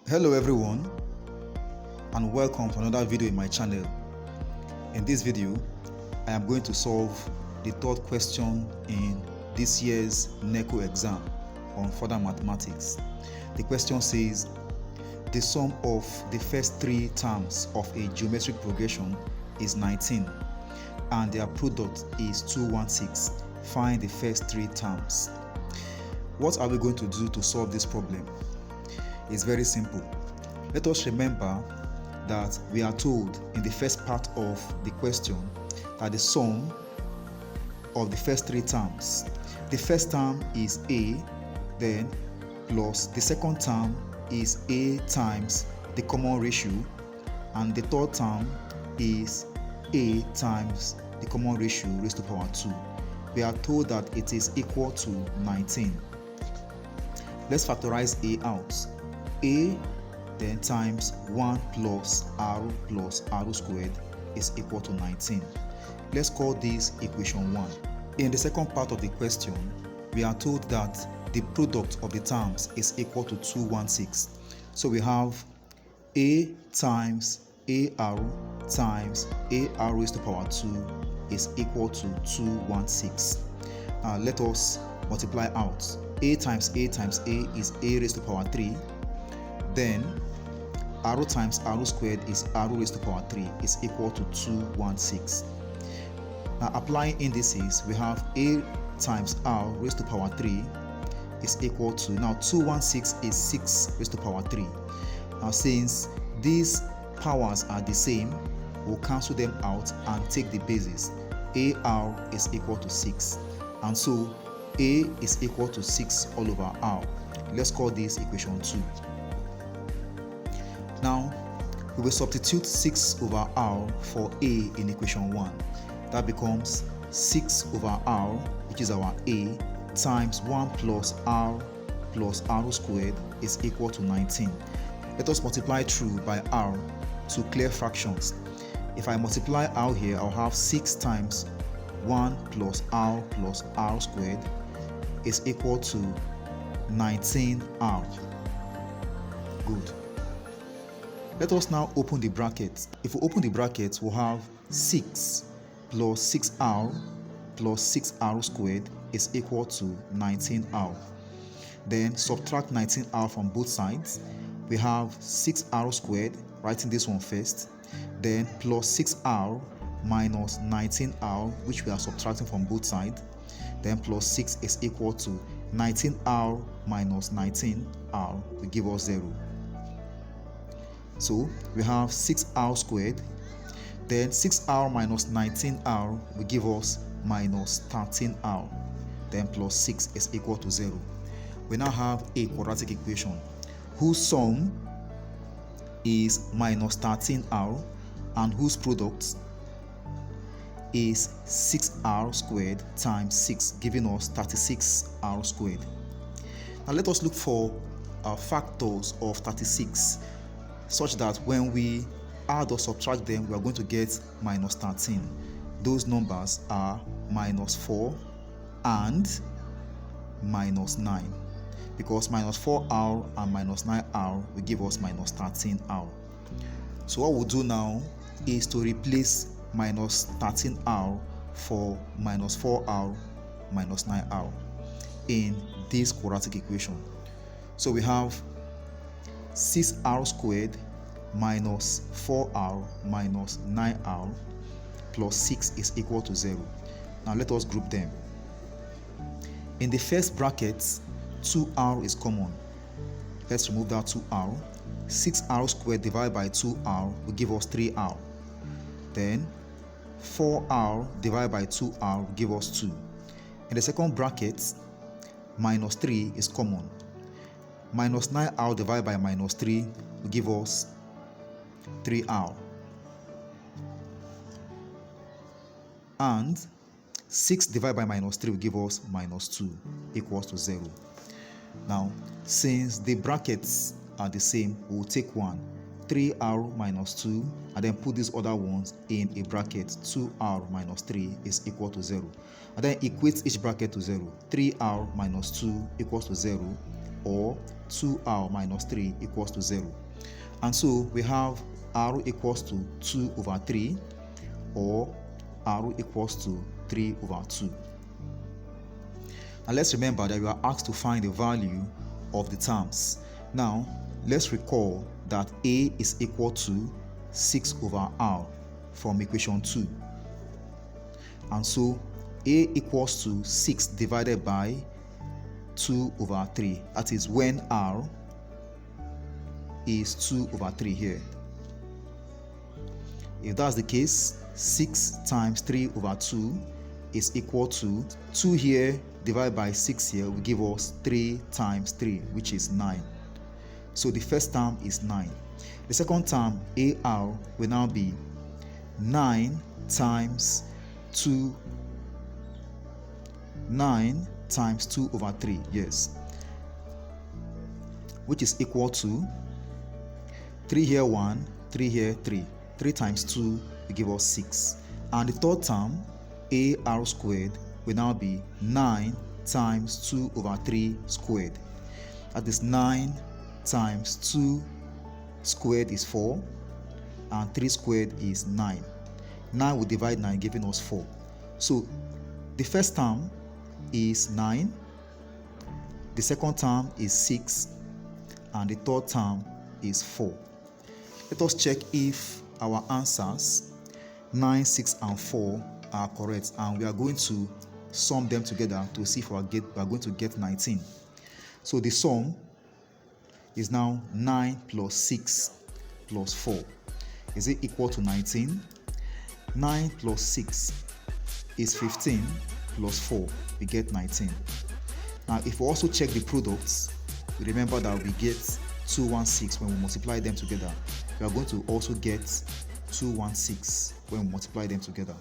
Hello everyone, and welcome to another video in my channel. In this video, I am going to solve the third question in this year's NECO exam on further mathematics. The question says, the sum of the first three terms of a geometric progression is 19 and their product is 216. Find the first three terms. What are we going to do to solve this problem? It's very simple. Let us remember that we are told in the first part of the question that the sum of the first three terms, the first term is a, then plus the second term is a times the common ratio, and the third term is a times the common ratio raised to power 2. We are told that it is equal to 19. Let's factorize a out. A then times 1 plus r squared is equal to 19. Let's call this equation 1. In the second part of the question, we are told that the product of the terms is equal to 216. So we have a times ar times ar raised to power 2 is equal to 216. Let us multiply out. A times a times a is a raised to power 3. Then r times r squared is r raised to power 3 is equal to 216. Now applying indices, we have a times r raised to power 3 is equal to, now 216 is 6 raised to power 3. Now since these powers are the same, we'll cancel them out and take the basis. Ar is equal to 6, and so a is equal to 6 all over r. Let's call this equation 2. Now, we will substitute 6 over r for a in equation 1. That becomes 6 over r, which is our a, times 1 plus r squared is equal to 19. Let us multiply through by r to clear fractions. If I multiply r here, I'll have 6 times 1 plus r squared is equal to 19r. Good. Let us now open the brackets. If we open the brackets, we'll have 6 plus 6r plus 6r squared is equal to 19r. Then subtract 19r from both sides. We have 6r squared, writing this one first, then plus 6r minus 19r, which we are subtracting from both sides, then plus 6 is equal to 19r minus 19r will give us 0. So we have 6r squared, then 6r minus 19r will give us minus 13r, then plus 6 is equal to 0. We now have a quadratic equation whose sum is minus 13r and whose product is 6r squared times 6, giving us 36r squared. Now let us look for factors of 36, such that when we add or subtract them, we are going to get minus 13. Those numbers are minus 4 and minus 9, because minus 4r and minus 9r will give us minus 13r. So what we'll do now is to replace minus 13r for minus 4r minus 9r in this quadratic equation. So we have 6r squared minus 4r minus 9r plus 6 is equal to 0. Now let us group them. In the first bracket, 2r is common. Let's remove that 2r. 6r squared divided by 2r will give us 3r. Then 4r divided by 2r will give us 2. In the second bracket, minus 3 is common. Minus 9r divided by minus 3 will give us 3r. And 6 divided by minus 3 will give us minus 2 equals to 0. Now, since the brackets are the same, we'll take one. 3r minus 2, and then put these other ones in a bracket. 2r minus 3 is equal to 0. And then equate each bracket to 0. 3r minus 2 equals to 0. or 2r minus 3 equals to 0. And so we have r equals to 2 over 3 or r equals to 3 over 2. Now let's remember that we are asked to find the value of the terms. Now let's recall that a is equal to 6 over r from equation 2. And so a equals to 6 divided by 2 over 3. That is when r is 2 over 3 here. If that's the case, 6 times 3 over 2 is equal to 2 here divided by 6 here will give us 3 times 3, which is 9. So the first term is 9. The second term, AR, will now be 9 times 2. 9 times 2 over 3, yes, which is equal to 3 here 1, 3 here 3. 3 times 2 will give us 6. And the third term, AR squared, will now be 9 times 2 over 3 squared. That is 9 times 2 squared is 4, and 3 squared is 9. 9 will divide 9, giving us 4. So the first term is 9, the second term is 6, and the third term is 4. Let us check if our answers 9, 6, and 4 are correct, and we are going to sum them together to see if we are going to get 19. So the sum is now 9 plus 6 plus 4. Is it equal to 19? 9 plus 6 is 15 plus 4. We get 19. Now if we also check the products, we remember that we get 216 when we multiply them together. We are going to also get 216 when we multiply them together.